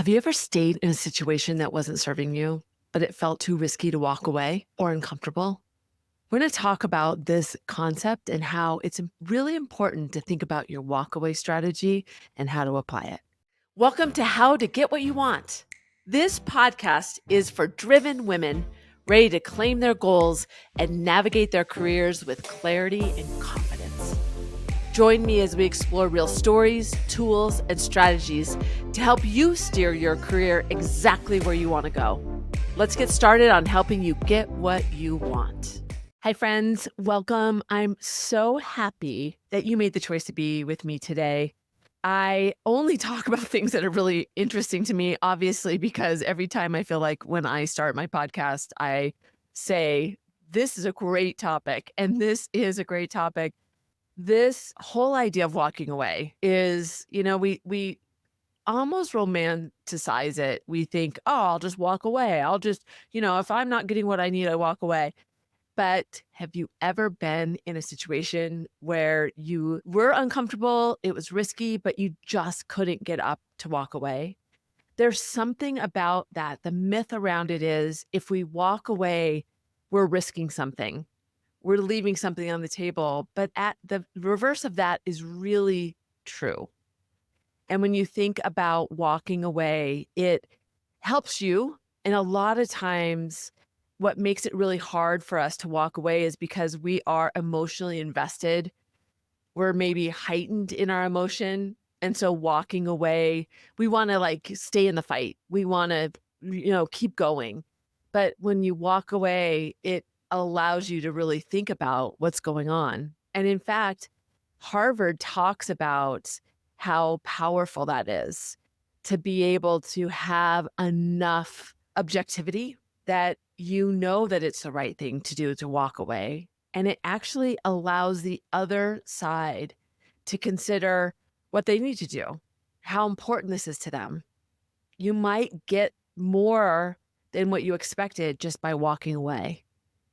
Have you ever stayed in a situation that wasn't serving you, but it felt too risky to walk away or uncomfortable? We're going to talk about this concept and how it's really important to think about your walkaway strategy and how to apply it. Welcome to How to Get What You Want. This podcast is for driven women ready to claim their goals and navigate their careers with clarity and confidence. Join me as we explore real stories, tools, and strategies to help you steer your career exactly where you want to go. Let's get started on helping you get what you want. Hi, friends. Welcome. I'm so happy that you made the choice to be with me today. I only talk about things that are really interesting to me, obviously, because every time I feel like when I start my podcast, I say, this is a great topic, and this is a great topic. This whole idea of walking away is, we almost romanticize it. We think, "Oh, I'll just walk away. I'll just, if I'm not getting what I need, I walk away." But have you ever been in a situation where you were uncomfortable, it was risky, but you just couldn't get up to walk away? There's something about that. The myth around it is if we walk away, we're risking something. We're leaving something on the table, but at the reverse of that is really true. And when you think about walking away, it helps you. And a lot of times, what makes it really hard for us to walk away is because we are emotionally invested. We're maybe heightened in our emotion. And so walking away, we want to like stay in the fight. We want to, keep going. But when you walk away, it allows you to really think about what's going on. And in fact, Harvard talks about how powerful that is to be able to have enough objectivity that you know that it's the right thing to do to walk away. And it actually allows the other side to consider what they need to do, how important this is to them. You might get more than what you expected just by walking away.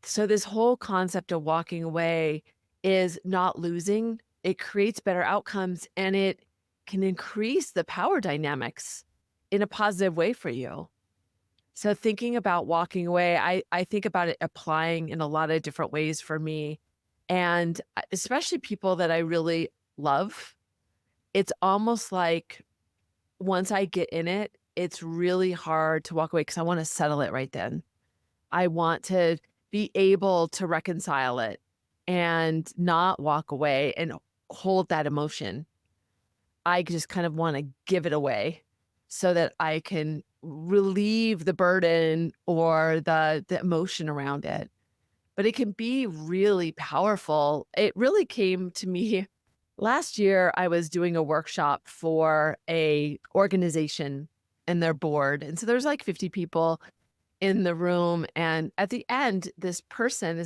So, this whole concept of walking away is not losing. It creates better outcomes and it can increase the power dynamics in a positive way for you. So, thinking about walking away, I think about it applying in a lot of different ways for me. And especially people that I really love, it's almost like once I get in it, it's really hard to walk away because I want to settle it right then. I want to be able to reconcile it and not walk away and hold that emotion. I just kind of want to give it away so that I can relieve the burden or the emotion around it. But it can be really powerful. It really came to me last year. I was doing a workshop for a organization and their board. And so there's like 50 people in the room, and at the end, this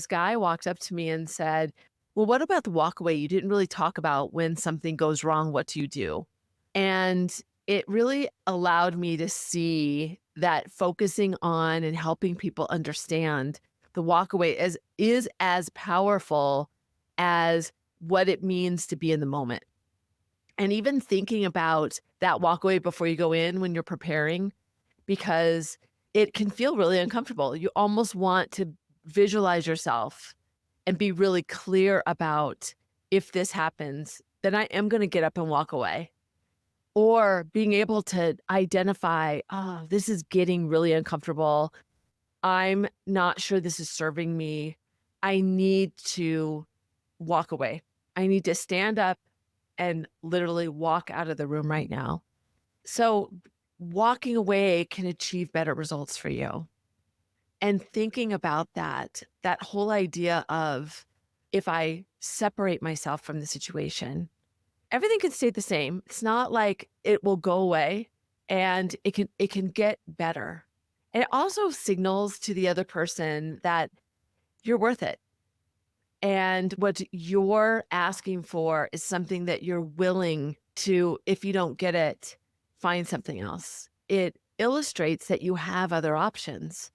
guy walked up to me and said, "Well, what about the walkaway? You didn't really talk about when something goes wrong, what do you do?" And it really allowed me to see that focusing on and helping people understand the walkaway is as powerful as what it means to be in the moment. And even thinking about that walkaway before you go in when you're preparing, because it can feel really uncomfortable. You almost want to visualize yourself and be really clear about, if this happens, then I am going to get up and walk away. Or being able to identify, oh, this is getting really uncomfortable. I'm not sure this is serving me. I need to walk away. I need to stand up and literally walk out of the room right now. So walking away can achieve better results for you. And thinking about that whole idea of, if I separate myself from the situation, everything can stay the same. It's not like it will go away, and it can get better. And it also signals to the other person that you're worth it. And what you're asking for is something that you're willing to, if you don't get it, find something else. It illustrates that you have other options.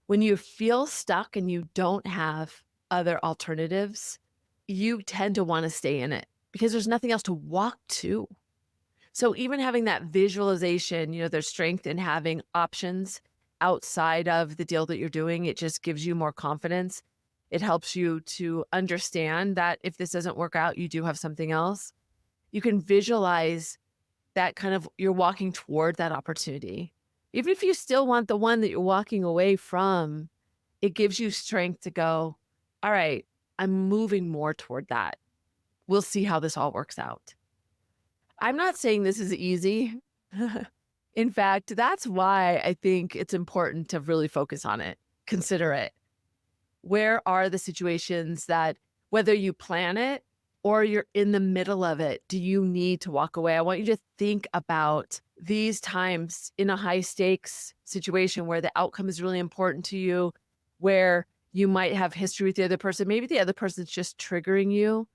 When you feel stuck and you don't have other alternatives, you tend to want to stay in it because there's nothing else to walk to. So even having that visualization, there's strength in having options outside of the deal that you're doing. It just gives you more confidence. It helps you to understand that if this doesn't work out, you do have something else. You can visualize that kind of you're walking toward that opportunity. Even if you still want the one that you're walking away from, it gives you strength to go, all right, I'm moving more toward that. We'll see how this all works out. I'm not saying this is easy. In fact, that's why I think it's important to really focus on it, consider it. Where are the situations that, whether you plan it or you're in the middle of it, do you need to walk away? I want you to think about these times in a high stakes situation where the outcome is really important to you, where you might have history with the other person. Maybe the other person's just triggering you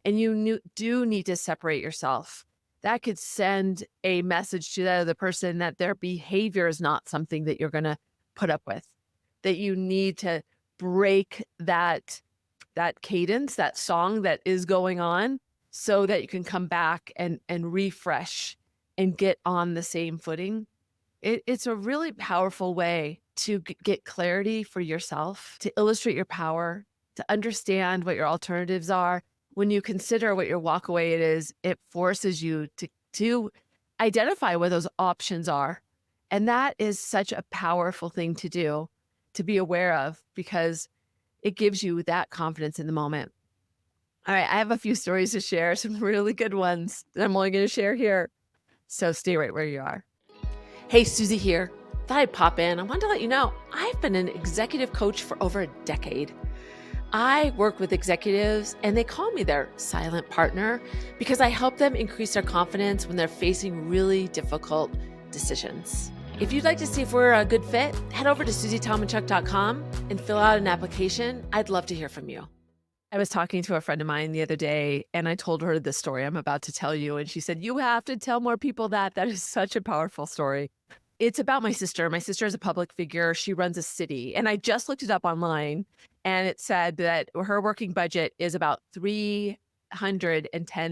and do need to separate yourself. That could send a message to that other person that their behavior is not something that you're going to put up with, that you need to break that cadence, that song that is going on so that you can come back and refresh and get on the same footing. It's a really powerful way to get clarity for yourself, to illustrate your power, to understand what your alternatives are. When you consider what your walkaway it is, it forces you to identify what those options are. And that is such a powerful thing to do, to be aware of, because it gives you that confidence in the moment. All right, I have a few stories to share, some really good ones that I'm only going to share here. So stay right where you are. Hey, Susie here. Thought I'd pop in. I wanted to let you know I've been an executive coach for over a decade. I work with executives and they call me their silent partner because I help them increase their confidence when they're facing really difficult decisions. If you'd like to see if we're a good fit, head over to susietalmanchuck.com and fill out an application. I'd love to hear from you. I was talking to a friend of mine the other day and I told her the story I'm about to tell you. And she said, you have to tell more people that. That is such a powerful story. It's about my sister. My sister is a public figure. She runs a city. And I just looked it up online and it said that her working budget is about $310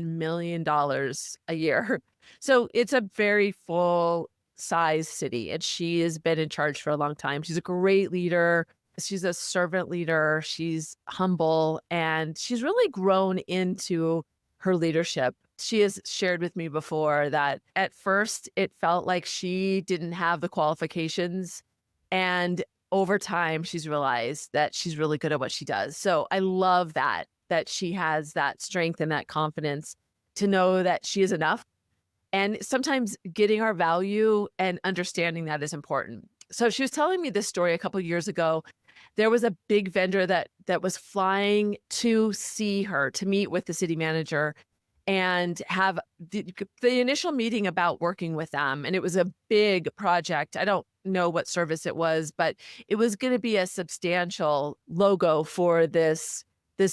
million a year. So it's a very full size city. And she has been in charge for a long time. She's a great leader. She's a servant leader. She's humble and she's really grown into her leadership. She has shared with me before that at first it felt like she didn't have the qualifications. And over time, she's realized that she's really good at what she does. So I love that she has that strength and that confidence to know that she is enough. And sometimes getting our value and understanding that is important. So she was telling me this story a couple of years ago. There was a big vendor that was flying to see her, to meet with the city manager and have the initial meeting about working with them. And it was a big project. I don't know what service it was, but it was going to be a substantial logo for this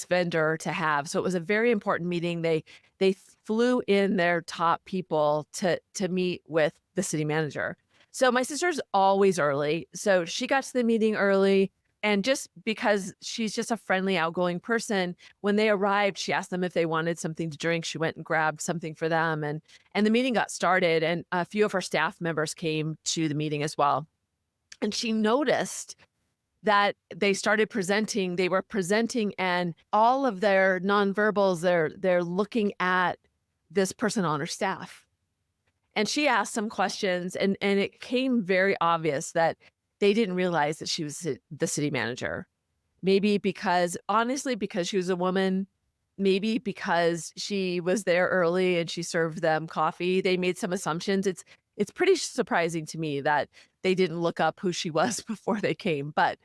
vendor to have. So it was a very important meeting. They flew in their top people to meet with the city manager. So my sister's always early. So she got to the meeting early. And just because she's just a friendly, outgoing person, when they arrived, she asked them if they wanted something to drink. She went and grabbed something for them. And the meeting got started. And a few of her staff members came to the meeting as well. And she noticed that they started presenting. They were presenting and all of their nonverbals, they're looking at this person on her staff. And she asked some questions and it came very obvious that they didn't realize that she was the city manager. Maybe because, honestly, because she was a woman, maybe because she was there early and she served them coffee. They made some assumptions. It's pretty surprising to me that they didn't look up who she was before they came, but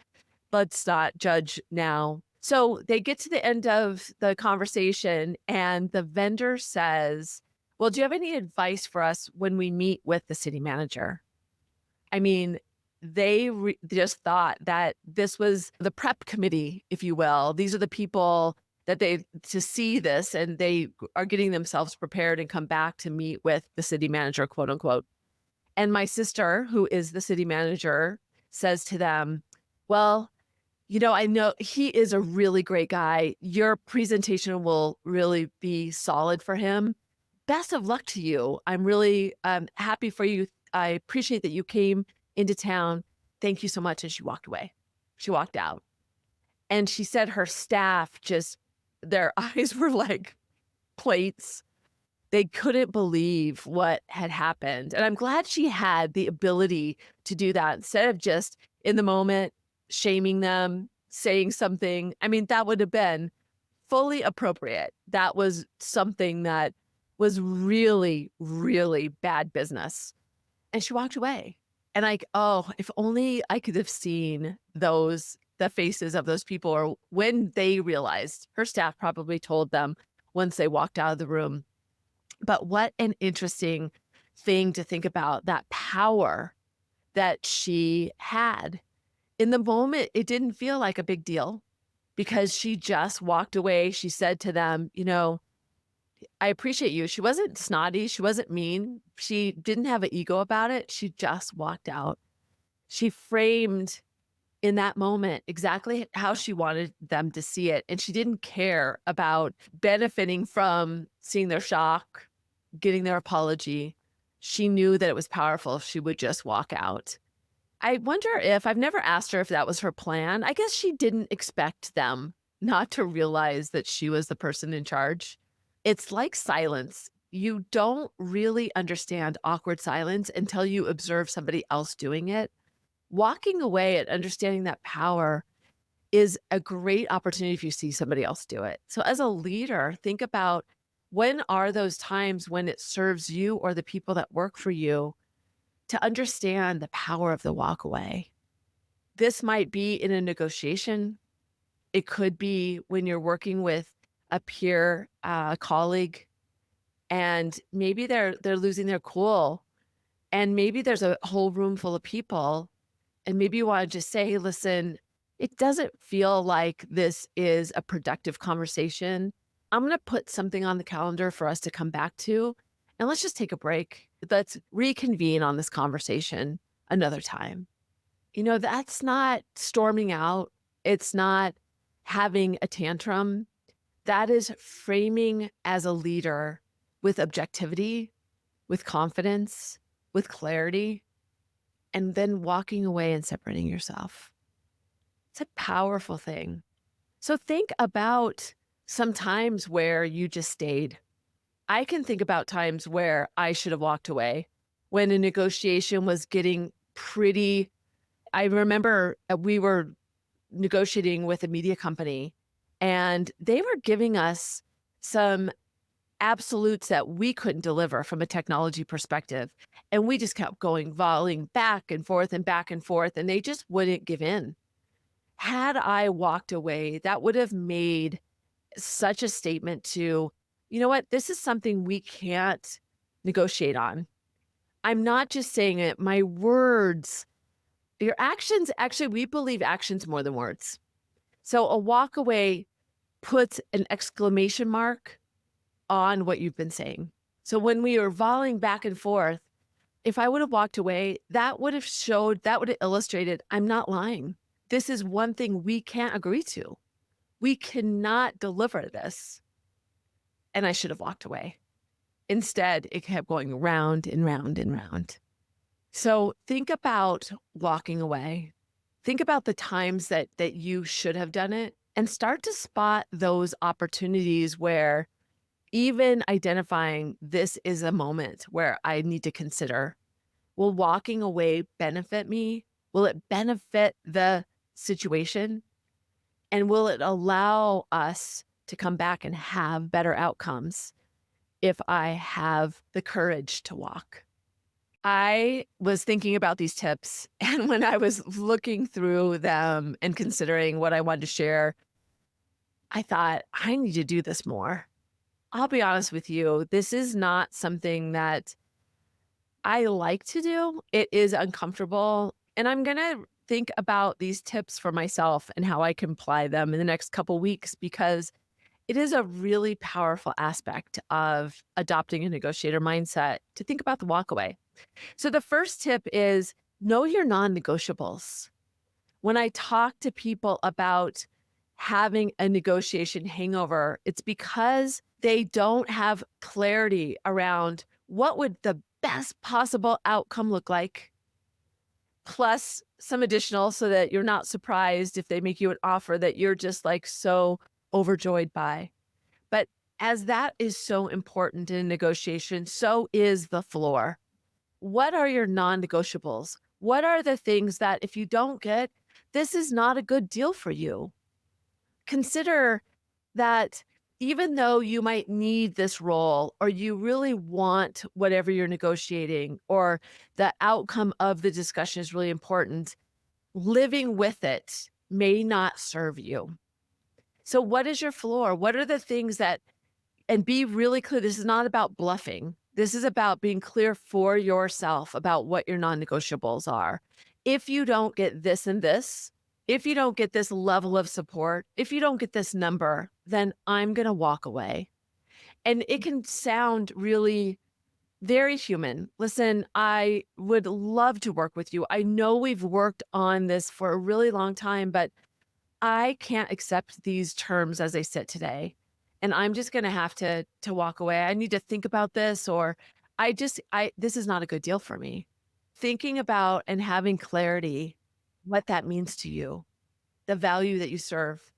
let's not judge now. So they get to the end of the conversation and the vendor says, well, do you have any advice for us when we meet with the city manager? I mean, they just thought that this was the prep committee, if you will. These are the people that to see this and they are getting themselves prepared and come back to meet with the city manager, quote unquote. And my sister, who is the city manager, says to them, well, I know he is a really great guy. Your presentation will really be solid for him. best of luck to you. I'm really happy for you. I appreciate that you came into town. Thank you so much." And she walked away. She walked out. And she said her staff just, their eyes were like plates. They couldn't believe what had happened. And I'm glad she had the ability to do that instead of just in the moment shaming them, saying something. I mean, that would have been fully appropriate. That was something that was really, really bad business. And she walked away. And like, oh, if only I could have seen the faces of those people, or when they realized. Her staff probably told them once they walked out of the room. But what an interesting thing to think about, that power that she had. In the moment, it didn't feel like a big deal because she just walked away. She said to them, "I appreciate you." She wasn't snotty. She wasn't mean. She didn't have an ego about it. She just walked out. She framed in that moment exactly how she wanted them to see it. And she didn't care about benefiting from seeing their shock, getting their apology. She knew that it was powerful if she would just walk out. I wonder if I've never asked her if that was her plan. I guess she didn't expect them not to realize that she was the person in charge. It's like silence. You don't really understand awkward silence until you observe somebody else doing it. Walking away and understanding that power is a great opportunity if you see somebody else do it. So as a leader, think about, when are those times when it serves you or the people that work for you to understand the power of the walk away. This might be in a negotiation. It could be when you're working with a peer, colleague, and maybe they're losing their cool, and maybe there's a whole room full of people, and maybe you want to just say, "Hey, listen, it doesn't feel like this is a productive conversation. I'm going to put something on the calendar for us to come back to, and let's just take a break. Let's reconvene on this conversation another time." That's not storming out. It's not having a tantrum. That is framing as a leader with objectivity, with confidence, with clarity, and then walking away and separating yourself. It's a powerful thing. So think about some times where you just stayed. I can think about times where I should have walked away when a negotiation was getting pretty. I remember we were negotiating with a media company, and they were giving us some absolutes that we couldn't deliver from a technology perspective. And we just kept going, volleying back and forth and back and forth, and they just wouldn't give in. Had I walked away, that would have made such a statement to, you know what, this is something we can't negotiate on. I'm not just saying it, my words, your actions, actually, we believe actions more than words. So a walk away puts an exclamation mark on what you've been saying. So when we were volleying back and forth, if I would have walked away, that would have illustrated, I'm not lying. This is one thing we can't agree to. We cannot deliver this. And I should have walked away. Instead, it kept going round and round and round. So think about walking away. Think about the times that you should have done it, and start to spot those opportunities where, even identifying, this is a moment where I need to consider, will walking away benefit me? Will it benefit the situation? And will it allow us to come back and have better outcomes if I have the courage to walk? I was thinking about these tips, and when I was looking through them and considering what I wanted to share, I thought, I need to do this more. I'll be honest with you, this is not something that I like to do. It is uncomfortable, and I'm gonna think about these tips for myself and how I can apply them in the next couple weeks, because it is a really powerful aspect of adopting a negotiator mindset to think about the walkaway. So the first tip is, know your non-negotiables. When I talk to people about having a negotiation hangover, it's because They don't have clarity around what would the best possible outcome look like, plus some additional so that you're not surprised if they make you an offer that you're just like so overjoyed by. But as that is so important in negotiation, so is the floor. What are your non negotiables? What are the things that if you don't get, this is not a good deal for you? Consider that even though you might need this role or you really want whatever you're negotiating or the outcome of the discussion is really important, living with it may not serve you. So, what is your floor? What are the things that, and be really clear, this is not about bluffing. This is about being clear for yourself about what your non negotiables are. If you don't get this and this, if you don't get this level of support, if you don't get this number, then I'm going to walk away. And it can sound really very human. Listen, I would love to work with you. I know we've worked on this for a really long time, but I can't accept these terms as they sit today. And I'm just gonna have to walk away. I need to think about this, or I this is not a good deal for me. Thinking about and having clarity what that means to you, the value that you serve.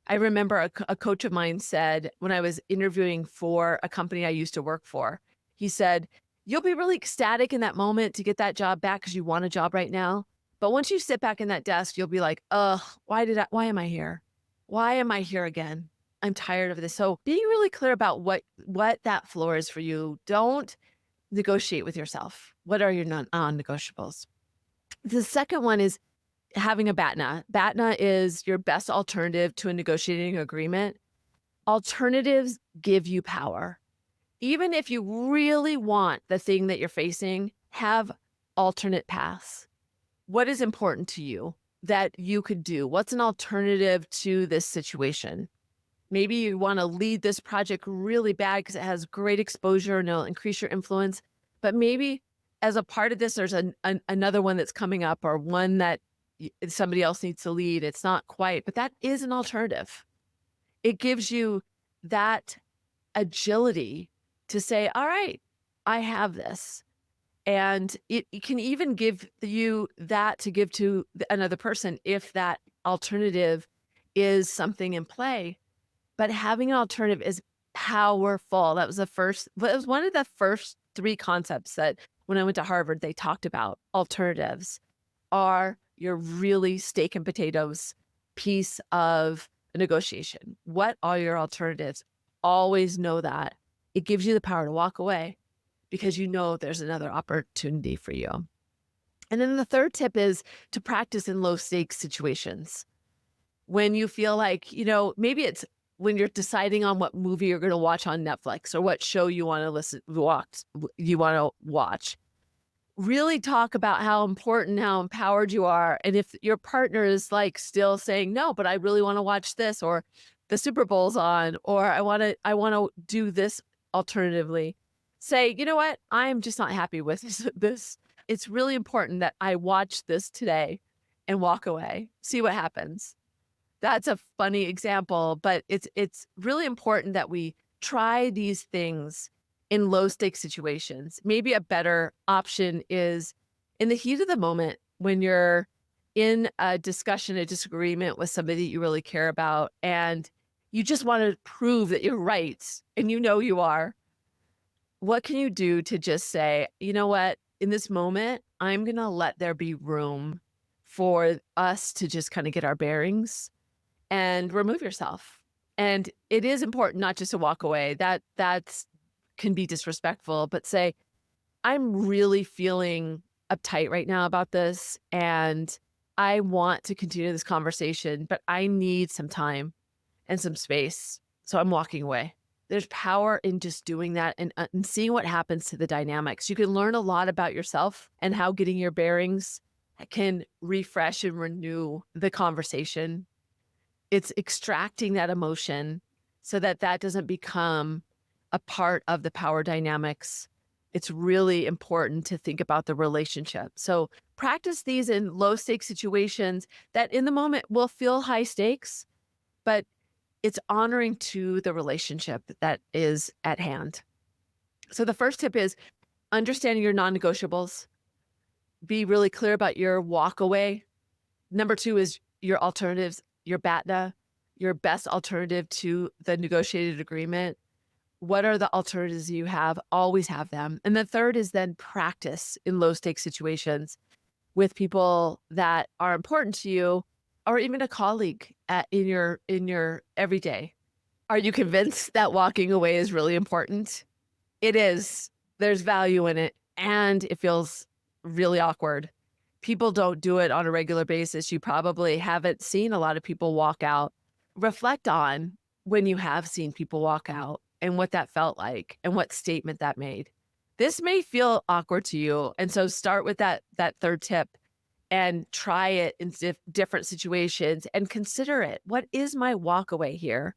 I remember a coach of mine said when I was interviewing for a company I used to work for, he said, "You'll be really ecstatic in that moment to get that job back because you want a job right now. But once you sit back in that desk, you'll be like, ugh, why am I here? Why am I here again? I'm tired of this." So being really clear about what that floor is for you. Don't negotiate with yourself. What are your non-negotiables? The second one is having a BATNA. BATNA is your best alternative to a negotiating agreement. Alternatives give you power. Even if you really want the thing that you're facing, have alternate paths. What is important to you that you could do? What's an alternative to this situation? Maybe you want to lead this project really bad because it has great exposure and it'll increase your influence. But maybe as a part of this, there's another one that's coming up or one that somebody else needs to lead. It's not quite, but that is an alternative. It gives you that agility to say, all right, I have this. And it can even give you that to give to another person if that alternative is something in play. But having an alternative is powerful. That was it was one of the first three concepts that when I went to Harvard, they talked about. Alternatives are your really steak and potatoes piece of a negotiation. What are your alternatives? Always know that. It gives you the power to walk away because you know there's another opportunity for you. And then the third tip is to practice in low stakes situations. When you feel like, maybe it's when you're deciding on what movie you're going to watch on Netflix or what show you want to watch. Really talk about how important, how empowered you are. And if your partner is like still saying, no, but I really want to watch this, or the Super Bowl's on, or I want to do this alternatively, say, you know what? I'm just not happy with this. It's really important that I watch this today and walk away, see what happens. That's a funny example, but it's really important that we try these things in low stakes situations. Maybe a better option is in the heat of the moment when you're in a discussion, a disagreement with somebody that you really care about, and you just want to prove that you're right, and you know you are. What can you do to just say, you know what, in this moment, I'm going to let there be room for us to just kind of get our bearings and remove yourself. And it is important not just to walk away. That's can be disrespectful, but say, I'm really feeling uptight right now about this and I want to continue this conversation, but I need some time and some space. So I'm walking away. There's power in just doing that and seeing what happens to the dynamics. You can learn a lot about yourself and how getting your bearings can refresh and renew the conversation. It's extracting that emotion so that that doesn't become a part of the power dynamics. It's really important to think about the relationship. So practice these in low stakes situations that in the moment will feel high stakes, but It's honoring to the relationship that is at hand. So the first tip is understanding your non-negotiables. Be really clear about your walk away. Number 2 is your alternatives, your BATNA, your best alternative to the negotiated agreement. What are the alternatives you have? Always have them. And the third is then practice in low stakes situations with people that are important to you or even a colleague in your everyday. Are you convinced that walking away is really important? It is. There's value in it, and it feels really awkward. People don't do it on a regular basis. You probably haven't seen a lot of people walk out. Reflect on when you have seen people walk out and what that felt like and what statement that made. This may feel awkward to you, and so start with that third tip and try it in different situations and consider it. What is my walk away here?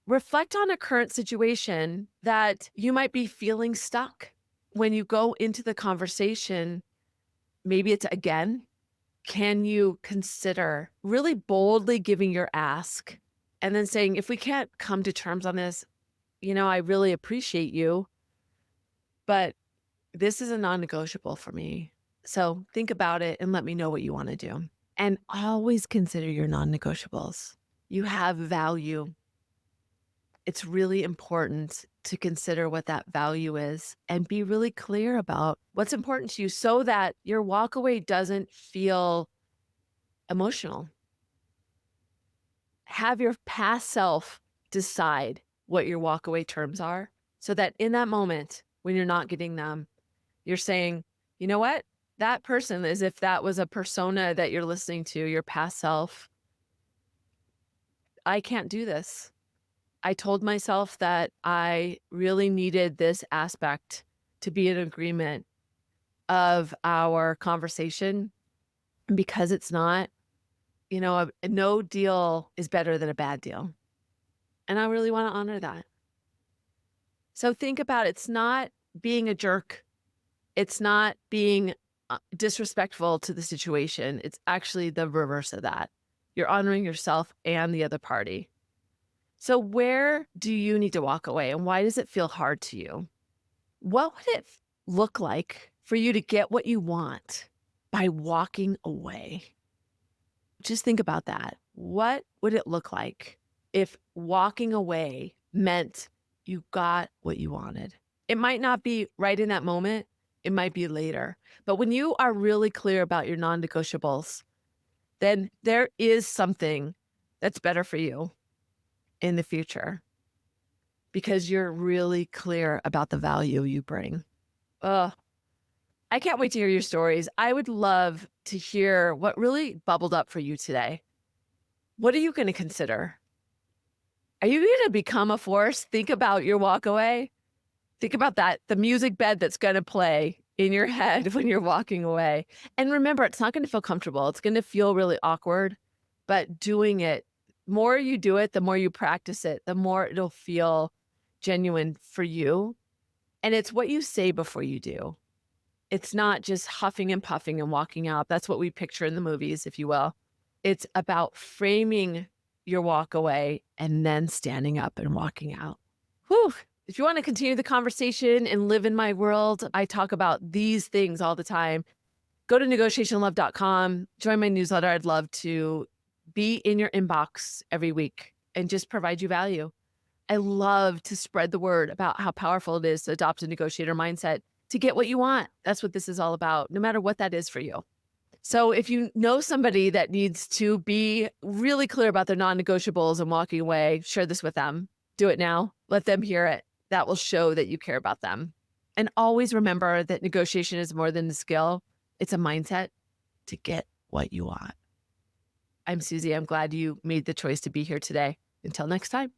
Reflect on a current situation that you might be feeling stuck. When you go into the conversation, maybe it's again, can you consider really boldly giving your ask and then saying, if we can't come to terms on this, I really appreciate you, but this is a non-negotiable for me. So think about it and let me know what you want to do. And always consider your non-negotiables. You have value. It's really important to consider what that value is and be really clear about what's important to you so that your walkaway doesn't feel emotional. Have your past self decide what your walkaway terms are so that in that moment when you're not getting them, you're saying, you know what? That person, as if that was a persona that you're listening to, your past self, I can't do this. I told myself that I really needed this aspect to be in agreement of our conversation. And because it's not, a no deal is better than a bad deal. And I really want to honor that. So think about it's not being a jerk. It's not being disrespectful to the situation. It's actually the reverse of that. You're honoring yourself and the other party. So where do you need to walk away and why does it feel hard to you? What would it look like for you to get what you want by walking away? Just think about that. What would it look like if walking away meant you got what you wanted? It might not be right in that moment. It might be later. But when you are really clear about your non-negotiables, then there is something that's better for you in the future because you're really clear about the value you bring. Ugh. I can't wait to hear your stories. I would love to hear what really bubbled up for you today. What are you going to consider? Are you going to become a force? Think about your walk away. Think about that, the music bed that's going to play in your head when you're walking away. And remember, it's not going to feel comfortable. It's going to feel really awkward, but doing it, more you do it, the more you practice it, the more it'll feel genuine for you. And it's what you say before you do. It's not just huffing and puffing and walking out. That's what we picture in the movies, if you will. It's about framing your walk away and then standing up and walking out. Whew. If you want to continue the conversation and live in my world, I talk about these things all the time. Go to negotiationlove.com, join my newsletter. I'd love to be in your inbox every week and just provide you value. I love to spread the word about how powerful it is to adopt a negotiator mindset to get what you want. That's what this is all about, no matter what that is for you. So if you know somebody that needs to be really clear about their non-negotiables and walking away, share this with them. Do it now. Let them hear it. That will show that you care about them. And always remember that negotiation is more than a skill. It's a mindset to get what you want. I'm Susie. I'm glad you made the choice to be here today. Until next time.